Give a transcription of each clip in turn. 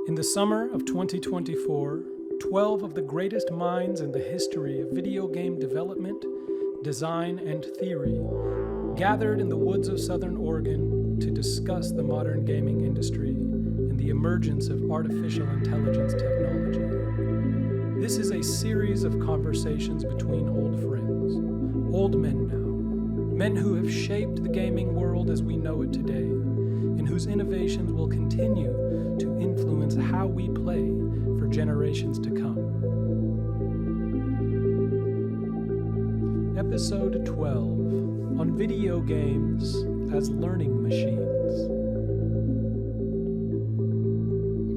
In the summer of 2024, 12 of the greatest minds in the history of video game development, design, and theory gathered in the woods of Southern Oregon to discuss the modern gaming industry and the emergence of artificial intelligence technology. This is a series of conversations between old friends, old men now, men who have shaped the gaming world as we know it today, and whose innovations will continue to influence how we play for generations to come. Episode 12, on video games as learning machines.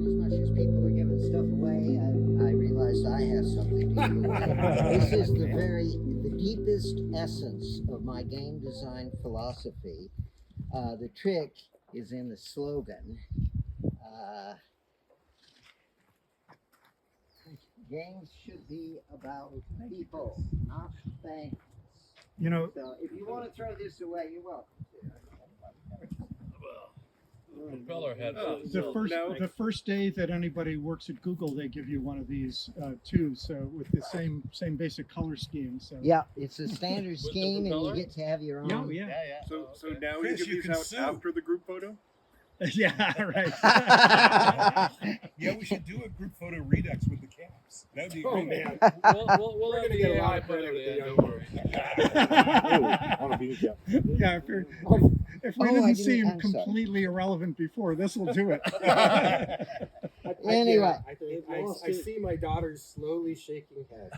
As much as people are giving stuff away, I realize I have something to give away. This is the deepest essence of my game design philosophy. The trick is in the slogan. Games should be about people, not things. You know, So if you want to throw this away, you're welcome to. Propeller head. the first day that anybody works at Google, they give you one of these too. So with the same basic color scheme. So Yeah, it's a standard With the scheme, and you propeller? get to have your own. Oh, yeah. So Okay. now Chris, you give you these can out sue. after the group photo? Yeah, right. Yeah, we should do a group photo redux with the caps. That'd be Oh great. man, We'll we're have gonna the get a AI lot of put credit it with the in, young don't worry. on a beat cap. Yeah, if we Oh, I didn't didn't- seem I'm sorry. completely irrelevant before, this will do it. Anyway. I see my daughter slowly shaking head.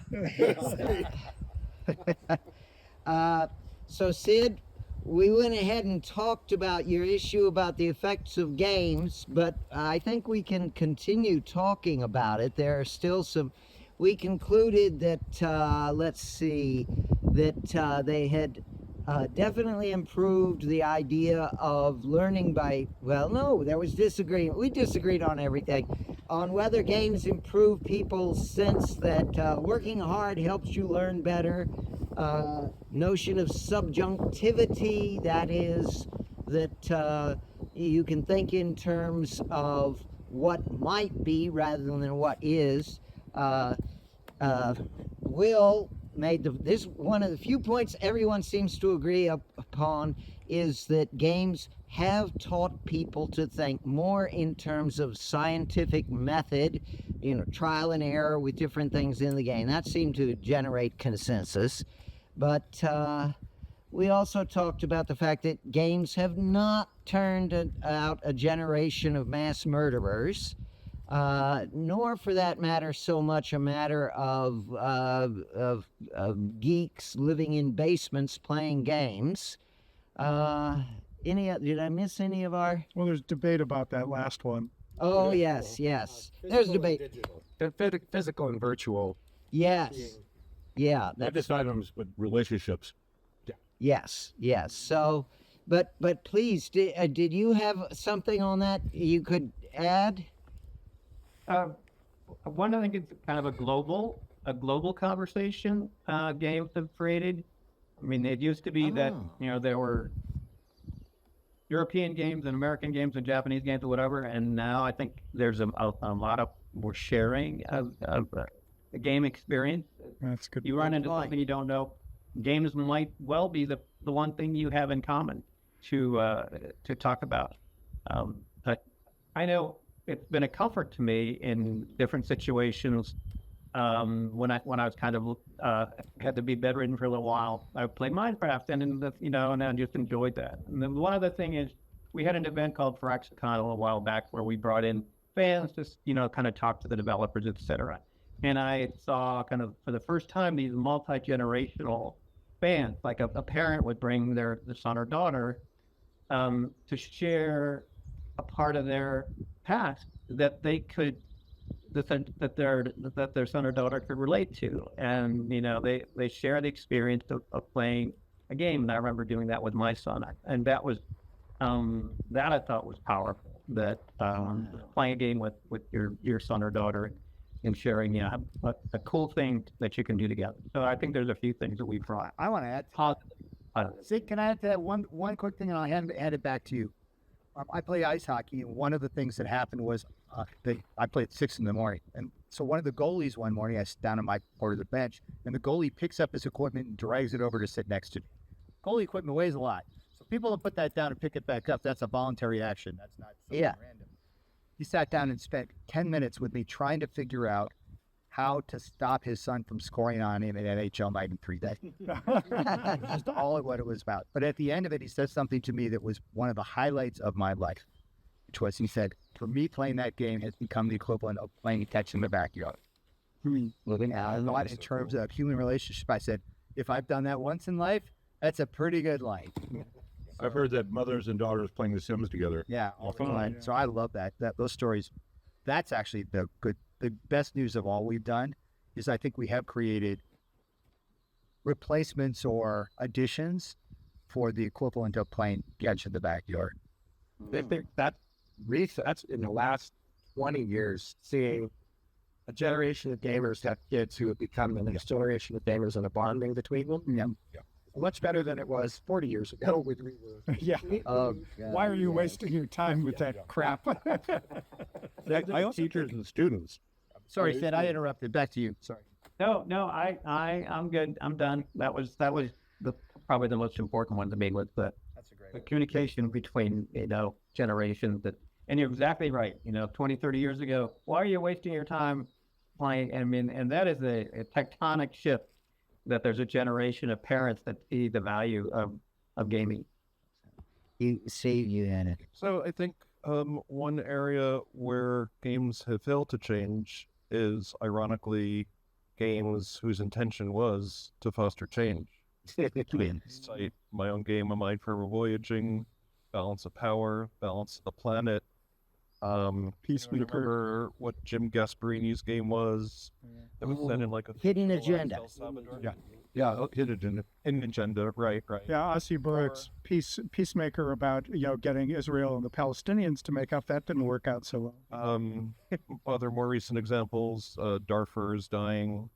So Sid, we went ahead and talked about your issue about the effects of games, but I think we can continue talking about it. There are still some. We concluded that they had definitely improved the idea of learning by. Well, no, there was disagreement. We disagreed on everything, on whether games improve people's sense that working hard helps you learn better. Notion of subjunctivity, that is, that you can think in terms of what might be rather than what is. Will made this one of the few points everyone seems to agree upon is that games have taught people to think more in terms of scientific method, trial and error with different things in the game. That seemed to generate consensus. But we also talked about the fact that games have not turned out a generation of mass murderers, nor for that matter so much a matter of geeks living in basements playing games. Did I miss any of our? Well, there's debate about that last one. Oh, yes. There's debate. Physical and virtual. Yes. Yeah. Not just items, but relationships. Yes. So, but please, did you have something on that you could add? One, I think it's kind of a global conversation games have created. I mean, it used to be that, there were European games and American games and Japanese games or whatever, and now I think there's a lot of more sharing of the game experience. That's good. You run into something you don't know. Games might well be the one thing you have in common to talk about. But I know it's been a comfort to me in different situations. When I was kind of had to be bedridden for a little while, I would play Minecraft, and I just enjoyed that. And then one other thing is, we had an event called FraxCon a little while back where we brought in fans to kind of talk to the developers, etc. And I saw kind of for the first time these multi-generational fans, like a parent would bring their son or daughter to share a part of their past that they could that their son or daughter could relate to, and they share the experience of playing a game. And I remember doing that with my son, and that was that I thought was powerful. That playing a game with your son or daughter and sharing a cool thing that you can do together. So I think there's a few things that we brought. I want to add. Positive. See, can I add to that one quick thing, and I'll hand it back to you. I play ice hockey, and one of the things that happened was I played at 6 a.m, and so one of the goalies one morning, I sit down on my part of the bench, and the goalie picks up his equipment and drags it over to sit next to me. Goalie equipment weighs a lot, so people that put that down and pick it back up, that's a voluntary action. That's not something random. He sat down and spent 10 minutes with me trying to figure out how to stop his son from scoring on him in NHL 93 days. Just all of what it was about. But at the end of it, he said something to me that was one of the highlights of my life, which was, he said, for me, playing that game has become the equivalent of playing catch in the backyard. Living out in terms of human relationship, I said, if I've done that once in life, that's a pretty good life. I've heard that mothers and daughters playing The Sims together. Yeah, all the time. So I love that those stories. That's actually the best news of all we've done is I think we have created replacements or additions for the equivalent of playing catch in the backyard. I think that's in the last 20 years, seeing a generation of gamers have kids who have become the next generation of gamers and a bonding between them. Yeah. Much better than it was 40 years ago. Yeah. Oh, Why are you wasting your time with that crap? I also teachers and students. Sorry, Sid, I interrupted. Back to you. Sorry. No, I'm good. I'm done. That was probably the most important one to me was the communication between, generations and you're exactly right. 20, 30 years ago, why are you wasting your time playing? And that is a tectonic shift that there's a generation of parents that see the value of gaming. You Anna. So I think one area where games have failed to change is, ironically, games whose intention was to foster change. Cite my own game, A Mind for Voyaging, Balance of Power, Balance of the Planet. Peacemaker, what Jim Gasparini's game was. That was set in like a Hidden Agenda. El Salvador. Yeah, hidden agenda, right. Yeah, Asi Burik's Peacemaker about getting Israel and the Palestinians to make up, that didn't work out so well. Other more recent examples, Darfur is Dying.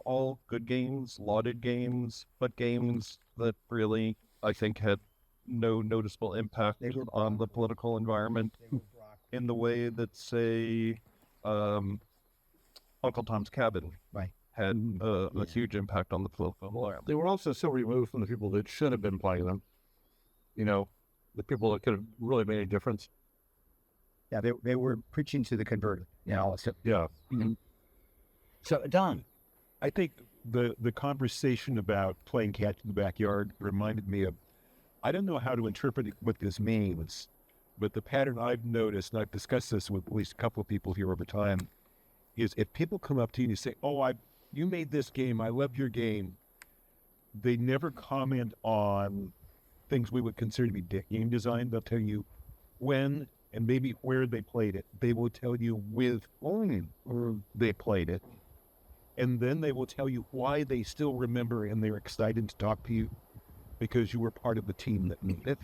All good games, lauded games, but games that really, I think, had no noticeable impact on the political environment in the way that, say, Uncle Tom's Cabin had a huge impact on the political environment. They were also so removed from the people that should have been playing them. The people that could have really made a difference. Yeah, they were preaching to the converted. Yeah. Mm-hmm. So, Don. I think the conversation about playing catch in the backyard reminded me of, I don't know how to interpret what this means, but the pattern I've noticed, and I've discussed this with at least a couple of people here over time, is if people come up to you and say, you made this game, I love your game, they never comment on things we would consider to be game design. They'll tell you when and maybe where they played it. They will tell you with whom they played it. And then they will tell you why they still remember and they're excited to talk to you because you were part of the team that made it.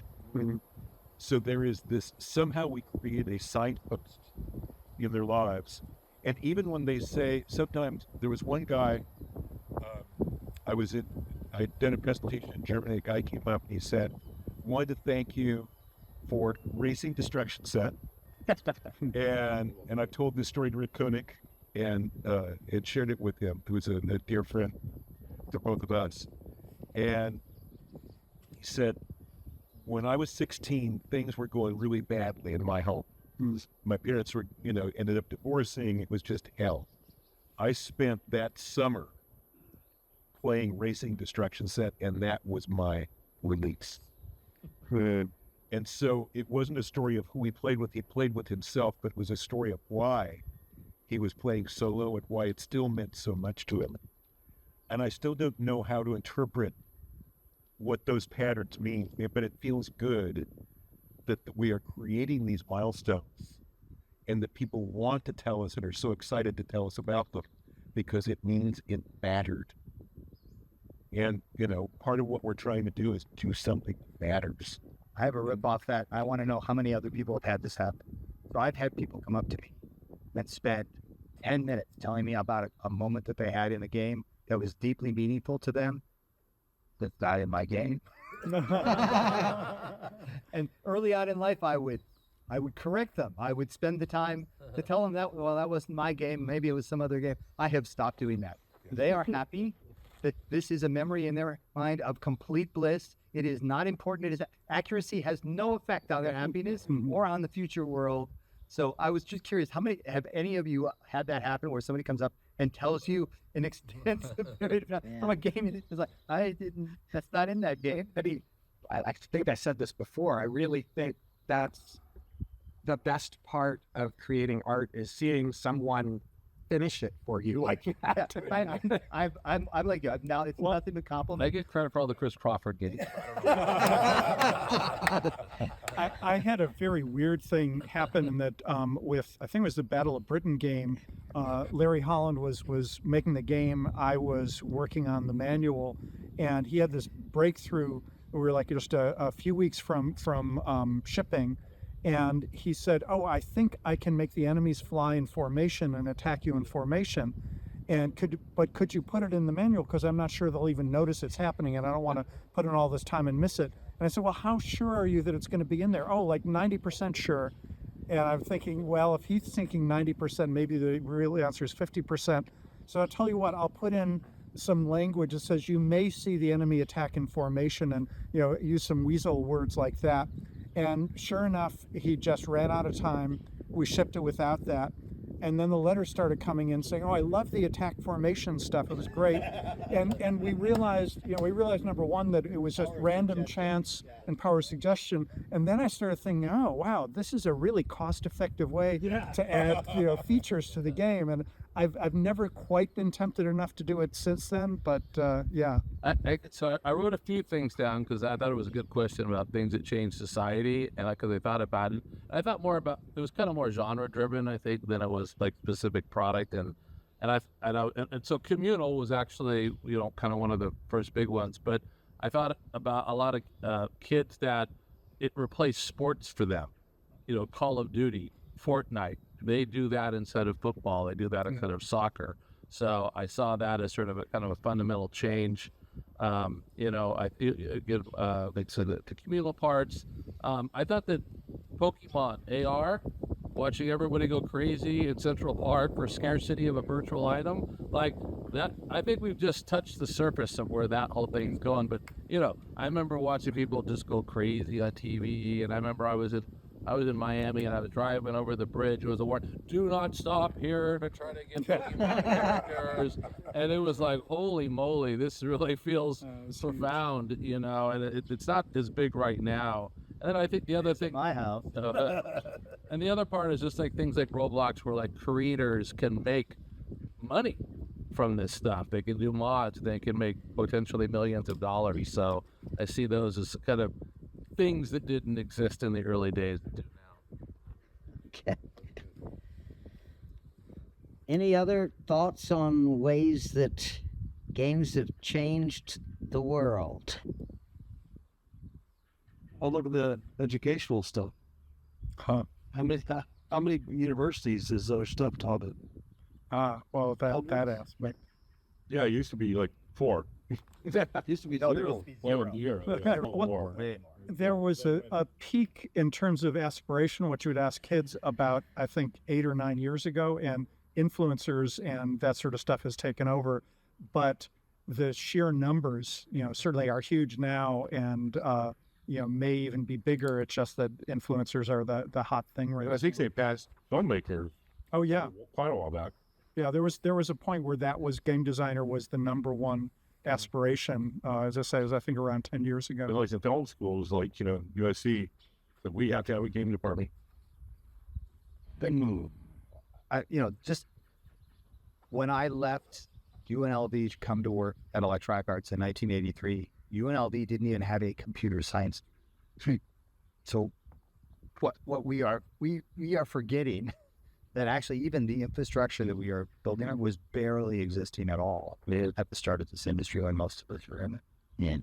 So there is this, somehow we create a signpost in their lives. And even when they say, sometimes there was one guy, I'd done a presentation in Germany, a guy came up and he said, wanted to thank you for Racing Destruction Set. and I told this story to Rick Koenig and had shared it with him, who was a dear friend to both of us. And he said, when I was 16, things were going really badly in my home. My parents were, ended up divorcing. It was just hell. I spent that summer playing Racing Destruction Set, and that was my release. And so it wasn't a story of who he played with himself, but it was a story of why he was playing solo and why it still meant so much to him. And I still don't know how to interpret what those patterns mean, but it feels good that we are creating these milestones and that people want to tell us and are so excited to tell us about them because it means it mattered. And, part of what we're trying to do is do something that matters. I have a rip off that. I want to know how many other people have had this happen. So I've had people come up to me and spend 10 minutes telling me about a moment that they had in the game that was deeply meaningful to them. That's not in my game. And early on in life, I would correct them. I would spend the time to tell them that, well, that wasn't my game. Maybe it was some other game. I have stopped doing that. They are happy that this is a memory in their mind of complete bliss. It is not important. It is accuracy has no effect on their happiness or on the future world. So I was just curious, have any of you had that happen where somebody comes up and tells you an extensive period of time from a game and it's like, that's not in that game. I mean, I think I said this before. I really think that's the best part of creating art is seeing someone finish it for you like that. I'm like you. Now it's nothing but compliment. I get credit for all the Chris Crawford games. I had a very weird thing happen in that with, I think it was the Battle of Britain game. Larry Holland was making the game. I was working on the manual, and he had this breakthrough. We were like just a few weeks from shipping. And he said, "Oh, I think I can make the enemies fly in formation and attack you in formation. And could you put it in the manual? Because I'm not sure they'll even notice it's happening, and I don't want to put in all this time and miss it." And I said, "Well, how sure are you that it's going to be in there?" "Oh, like 90% sure." And I'm thinking, well, if he's thinking 90%, maybe the real answer is 50%. So I'll tell you what, I'll put in some language that says you may see the enemy attack in formation, and use some weasel words like that. And sure enough, he just ran out of time. We shipped it without that. And then the letters started coming in saying, "Oh, I love the attack formation stuff. It was great." And we realized, number one, that it was just random chance and power suggestion. And then I started thinking, oh, wow, this is a really cost-effective way to add, features to the game. And I've never quite been tempted enough to do it since then, but yeah. So I wrote a few things down because I thought it was a good question about things that change society, and because I thought about it. I thought more about it was kind of more genre driven, I think, than it was like specific product, and so communal was actually kind of one of the first big ones. But I thought about a lot of kids that it replaced sports for them. Call of Duty, Fortnite. They do that instead of football. They do that instead of soccer. So I saw that as sort of a kind of a fundamental change. I give the communal parts. I thought that Pokemon AR, watching everybody go crazy in Central Park for scarcity of a virtual item, like that, I think we've just touched the surface of where that whole thing's going. But I remember watching people just go crazy on TV, and I remember I was in Miami and I was driving over the bridge. It was a warning, "Do not stop here to try to get Pokemon characters." And it was like, holy moly, this really feels profound, and it's not as big right now. And then I think the other thing, my house. And the other part is just like things like Roblox, where like creators can make money from this stuff. They can do mods, they can make potentially millions of dollars. So I see those as kind of things that didn't exist in the early days that do now. Okay. Any other thoughts on ways that games have changed the world? Oh, look at the educational stuff. Huh. How many universities is there stuff taught at? Well, that aspect. Yeah, it used to be like 4. That used to be zero. There was a peak in terms of aspiration, what you would ask kids about, I think, 8 or 9 years ago, and influencers and that sort of stuff has taken over. But the sheer numbers, certainly are huge now, and may even be bigger. It's just that influencers are the hot thing right now. I think they passed filmmakers. Oh yeah, quite a while back. Yeah, there was a point where that was game designer was the number one aspiration. As I say, I think around 10 years ago. But like the film schools, like USC, that we have to have a game department. Just when I left UNLV to come to work at Electronic Arts in 1983, UNLV didn't even have a computer science. So what we are forgetting that actually even the infrastructure that we are building up was barely existing at all at the start of this industry, when most of us were in it. Yeah.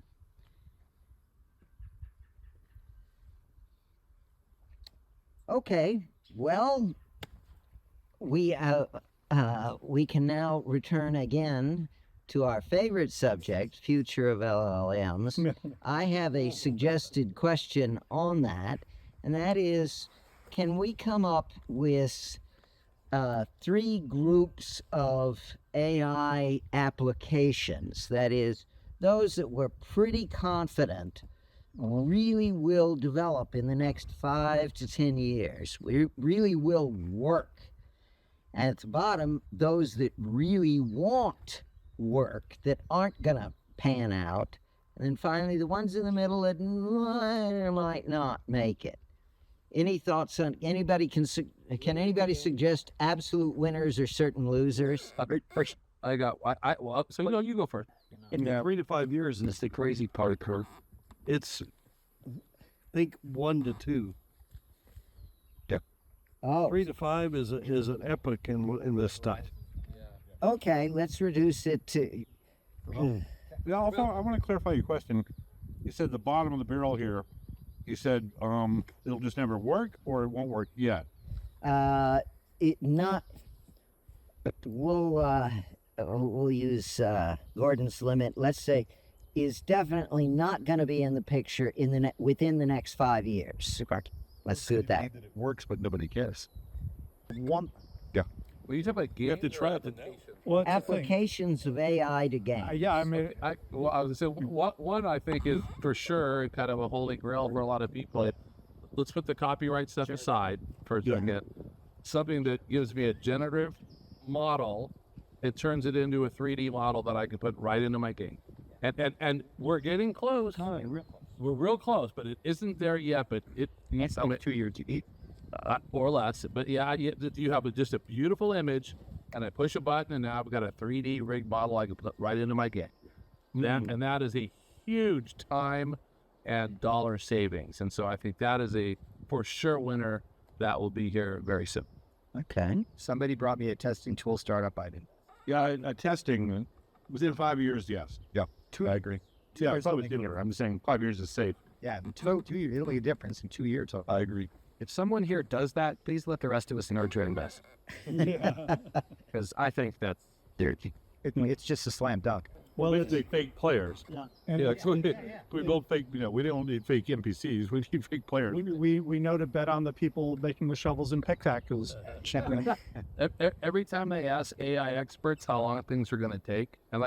Okay, well, we can now return again to our favorite subject, future of LLMs, I have a suggested question on that, and that is, can we come up with 3 groups of AI applications? That is, those that we're pretty confident really will develop in the next 5 to 10 years. We really will work. And at the bottom, those that really won't work, that aren't going to pan out. And then finally, the ones in the middle that might not make it. Any thoughts on anybody? Can anybody suggest absolute winners or certain losers? I got. Well, so you go first. In 3 to 5 years, and it's the crazy part, Kurt. It's, think 1 to 2. Oh, 3 to 5 is an epic in this stuff. okay. Let's reduce it to. Yeah, also, I want to clarify your question. You said the bottom of the barrel here. You said it'll just never work, or it won't work yet. It not. We'll use Gordon's limit. Let's say is definitely not going to be in the picture within the next 5 years. Let's do it that. It works, but nobody cares. One, Well, you talk about game. You have to try it. Well, it's a thing. Applications of AI to games. Yeah, I mean, I was gonna say one I think is for sure kind of a holy grail for a lot of people. Let's put the copyright stuff aside for a second. Something that gives me a generative model, it turns it into a 3D model that I can put right into my game. And we're getting close. We're real close, but it isn't there yet. But it needs 2 years to eat, or less. But yeah, you have just a beautiful image, and I push a button, and now I've got a 3D rig model I can put right into my game. And that is a huge time and dollar savings. And so I think that is a for sure winner that will be here very soon. Okay. somebody brought me a testing tool startup. I didn't. Yeah, testing within 5 years. Yes. Yeah. I agree. Yeah, it's always different. I'm saying 5 years is safe. Yeah, in 2 years, it'll make a difference in 2 years. I agree. If someone here does that, please let the rest of us know to invest. Because I think that's dirty. It's just a slam dunk. Well, it's fake players. Yeah, so we build fake. We don't need fake NPCs. We need fake players. we know to bet on the people making the shovels and pickaxes. Every time I ask AI experts how long things are going to take, and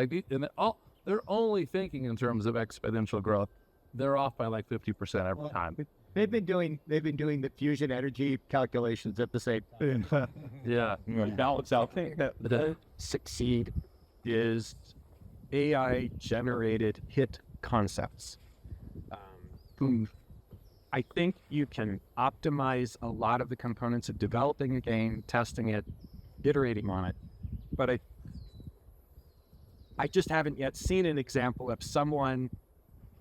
they're only thinking in terms of exponential growth. They're off by like 50% every time. They've been doing the fusion energy calculations at the same. Yeah, Balance out. The succeed is AI generated hit concepts. I think you can optimize a lot of the components of developing a game, testing it, iterating on it, but I just haven't yet seen an example of someone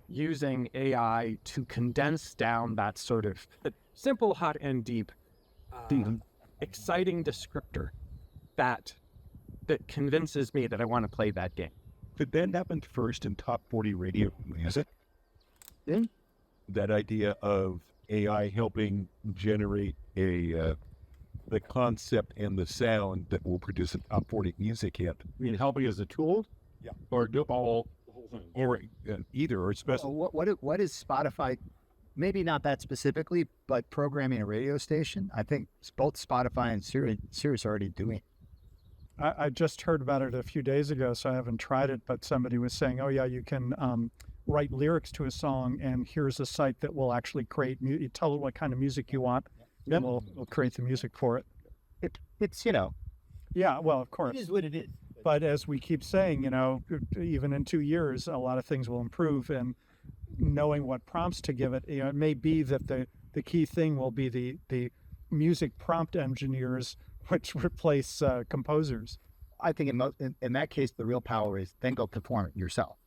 using AI to condense down that sort of simple, hot, and deep, exciting descriptor that convinces me that I want to play that game. Did that happen first in top 40 radio? Is it? That idea of AI helping generate the concept and the sound that will produce a top 40 music hit. I mean, helping as a tool? Yeah. Or do all the whole thing? Or either, or special. What is Spotify? Maybe not that specifically, but programming a radio station. I think both Spotify and Sirius are already doing it. I just heard about it a few days ago, so I haven't tried it, but somebody was saying, oh yeah, you can write lyrics to a song, and here's a site that will actually create, you tell it what kind of music you want, and we'll create the music for it. It's, Yeah, well, of course. It is what it is. But as we keep saying, even in 2 years, a lot of things will improve, and knowing what prompts to give it, it may be that the key thing will be the music prompt engineers, which replace composers. I think in that case, the real power is then go perform it yourself.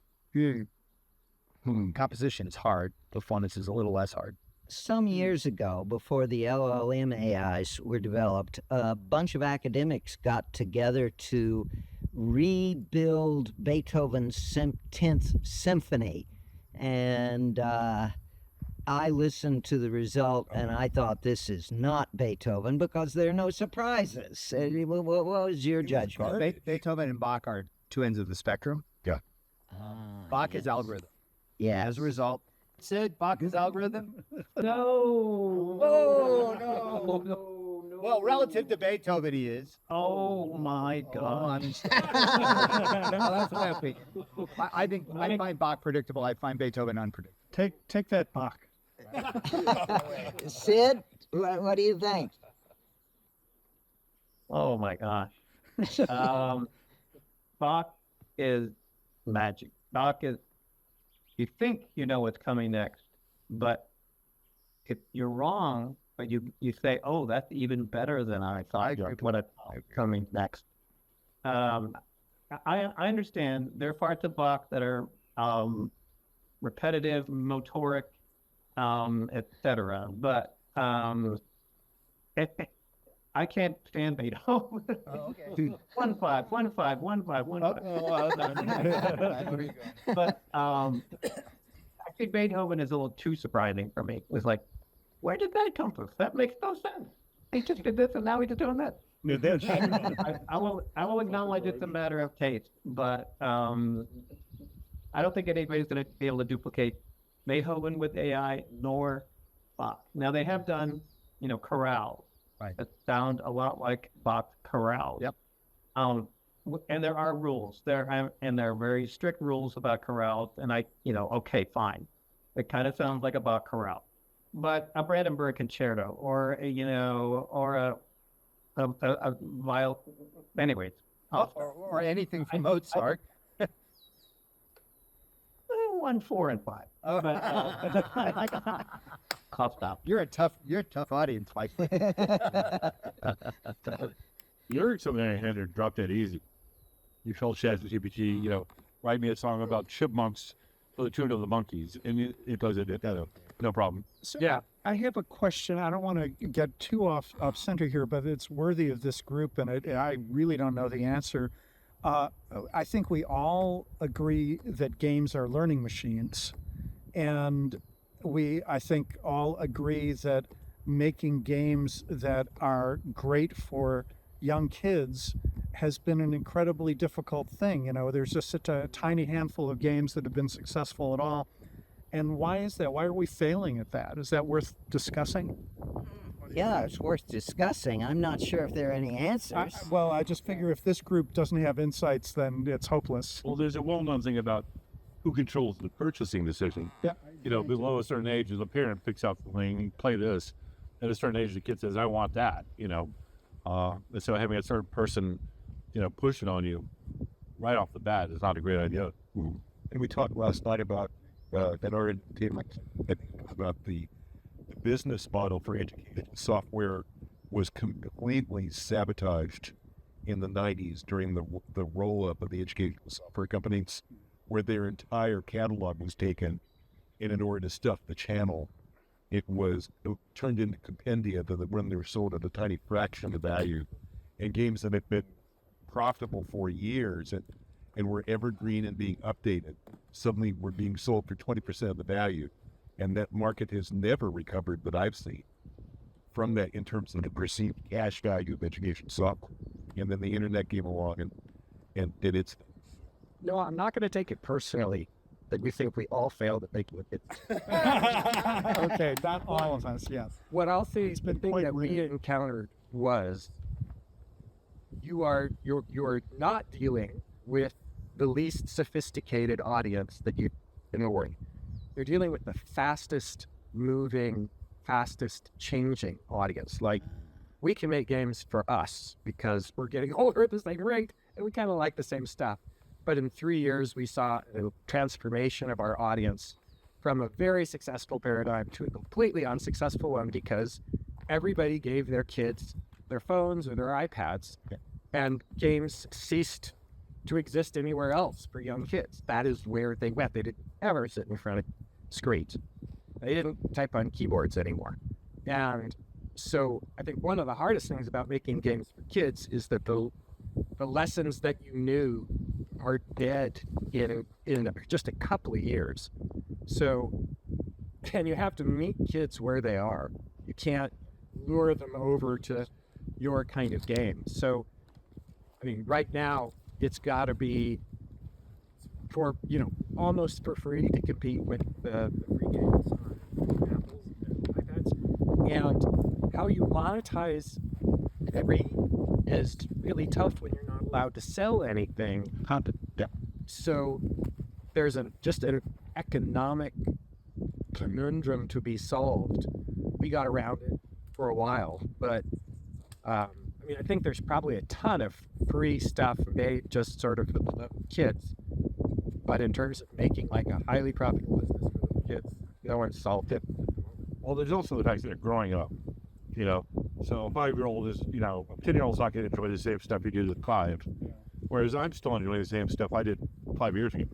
Composition is hard. Performance is a little less hard. Some years ago, before the LLM AIs were developed, a bunch of academics got together to rebuild Beethoven's 10th Symphony. And I listened to the result, and I thought, this is not Beethoven, because there are no surprises. What was your judgment? Beethoven and Bach are two ends of the spectrum. Yeah. Bach's algorithm. Yeah. As a result, said Bach's algorithm. No. Oh no. Well, relative to Beethoven, he is. Oh my God. That's what I think. I think I find Bach predictable. I find Beethoven unpredictable. Take that, Bach. Sid, what do you think? Oh my gosh. Bach is magic. Bach is, you think you know what's coming next, but if you're wrong, but you say, oh, that's even better than I thought what coming next. I understand there are parts of Bach that are repetitive, motoric, etc. But I can't stand Beethoven. Oh, okay. 1-5, 1-5, 1-5, 1-5. But I think Beethoven is a little too surprising for me. It was like, where did that come from? That makes no sense. He just did this and now he's doing that. I will acknowledge it's a matter of taste, but I don't think anybody's going to be able to duplicate Beethoven with AI nor Bach. Now they have done, chorales that sound a lot like Bach's chorales. Yep. And there are rules there, and there are very strict rules about chorales. And okay, fine. It kind of sounds like a Bach chorale, but a Brandenburg concerto or a viol. Anyways, or anything from Mozart. 1, 4, and 5. But, I'll stop. You're a tough audience, Mike. Lyrics on the other hand are drop dead easy. You told ChatGPT, write me a song about chipmunks for the tune of the monkeys, and it does it. No problem. So yeah, I have a question. I don't want to get too off center here, but it's worthy of this group, and I really don't know the answer. I think we all agree that games are learning machines, and I think all agree that making games that are great for young kids has been an incredibly difficult thing. There's just such a tiny handful of games that have been successful at all. And why is that? Why are we failing at that? Is that worth discussing? Yeah, it's worth discussing. I'm not sure if there are any answers. I just figure if this group doesn't have insights, then it's hopeless. Well, there's a well-known thing about who controls the purchasing decision. Yeah. Below a certain age, as a parent picks out the thing, play this. At a certain age, the kid says, I want that, And so having a certain person, push it on you right off the bat is not a great idea. And we talked last night about about the business model for education software was completely sabotaged in the 90s during the roll-up of the educational software companies, where their entire catalog was taken, and in order to stuff the channel, it turned into compendia that when they were sold at a tiny fraction of the value, and games that had been profitable for years and were evergreen and being updated suddenly were being sold for 20% of the value. And that market has never recovered that I've seen from that in terms of the perceived cash value of education software. And then the internet came along and did its thing. No, I'm not going to take it personally that we think we all failed at making it. Okay, not all of us, yes. What I'll say is the thing that we encountered was you're not dealing with the least sophisticated audience that you in the world. You're dealing with the fastest moving, fastest changing audience. Like, we can make games for us because we're getting older at the same rate and we kind of like the same stuff. But in 3 years, we saw a transformation of our audience from a very successful paradigm to a completely unsuccessful one because everybody gave their kids their phones or their iPads, and games ceased to exist anywhere else for young kids. That is where they went. They didn't ever sit in front of screens. They didn't type on keyboards anymore. And so I think one of the hardest things about making games for kids is that the lessons that you knew are dead in just a couple of years. So, and you have to meet kids where they are. You can't lure them over to your kind of game. So, I mean, right now, it's got to be for, almost for free to compete with the free games on Apple's and iPads. And how you monetize free is really tough when you're not allowed to sell anything. So there's just an economic conundrum to be solved. We got around it for a while, but I think there's probably a ton of free stuff made just sort of for the kids. But in terms of making like a highly profitable business for the kids, no one's solved it. Well, there's also the fact that they're growing up, So a 5-year-old is, a 10-year-old's not going to enjoy the same stuff he did at 5. Whereas I'm still enjoying the same stuff I did 5 years ago.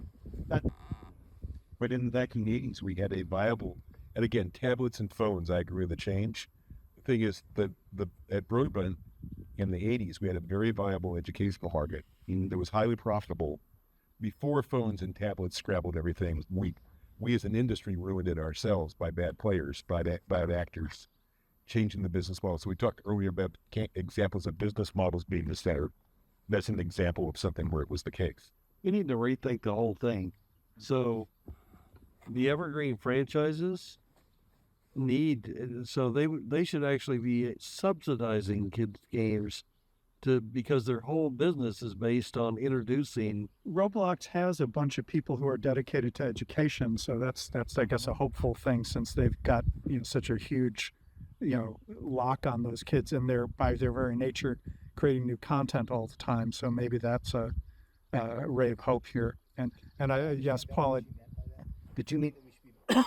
But in the 1980s, we had a viable, and again, tablets and phones, I agree with the change. The thing is that at broadband in the 80s, we had a very viable educational market that was highly profitable. Before phones and tablets scrabbled everything, we as an industry ruined it ourselves by bad players, by bad actors, changing the business model. So we talked earlier about examples of business models being the center. That's an example of something where it was the case. We need to rethink the whole thing. So the evergreen franchises they should actually be subsidizing kids' games because their whole business is based on introducing. Roblox has a bunch of people who are dedicated to education, so that's I guess a hopeful thing, since they've got such a huge lock on those kids, and they're by their very nature creating new content all the time. So maybe that's a ray of hope here. And yes, Paul. Did you mean the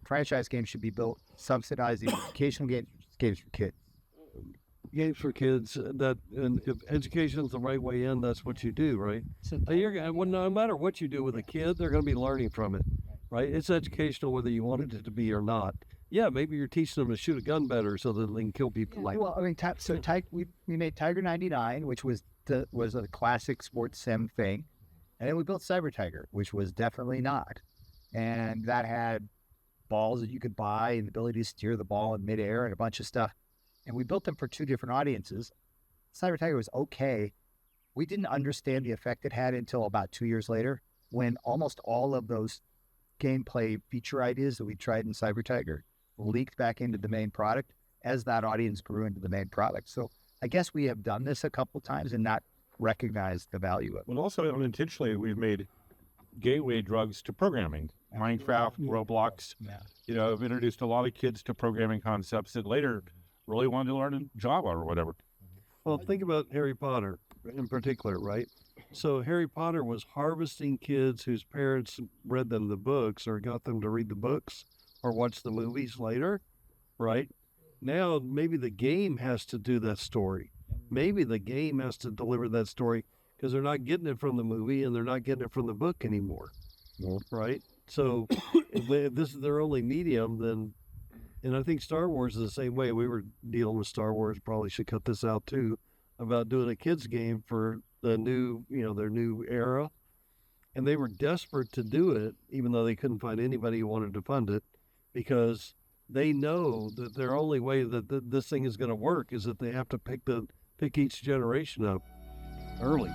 franchise games should be built subsidizing educational games for kids? Games for kids, and if education is the right way in, that's what you do, right? No matter what you do with a kid, they're going to be learning from it, right? It's educational whether you wanted it to be or not. Yeah, maybe you're teaching them to shoot a gun better so that they can kill people. We made Tiger 99, which was a classic sports sim thing, and then we built Cyber Tiger, which was definitely not, and that had balls that you could buy and the ability to steer the ball in midair and a bunch of stuff. And we built them for 2 different audiences. Cyber Tiger was okay. We didn't understand the effect it had until about 2 years later, when almost all of those gameplay feature ideas that we tried in Cyber Tiger leaked back into the main product as that audience grew into the main product. So I guess we have done this a couple times and not recognized the value of it. Well, also unintentionally, we've made gateway drugs to programming. Minecraft, Roblox, have introduced a lot of kids to programming concepts that later really wanted to learn in Java or whatever. Well, think about Harry Potter in particular, right? So Harry Potter was harvesting kids whose parents read them the books or got them to read the books or watch the movies later, right? Now, maybe the game has to do that story. Maybe the game has to deliver that story because they're not getting it from the movie and they're not getting it from the book anymore, right? So if this is their only medium, then, and I think Star Wars is the same way. We were dealing with Star Wars, probably should cut this out too, about doing a kids game for the new, their new era. And they were desperate to do it, even though they couldn't find anybody who wanted to fund it, because they know that their only way that this thing is going to work is that they have to pick each generation up early.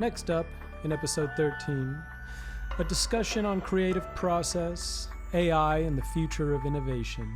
Next up, in episode 13, a discussion on creative process, AI, and the future of innovation.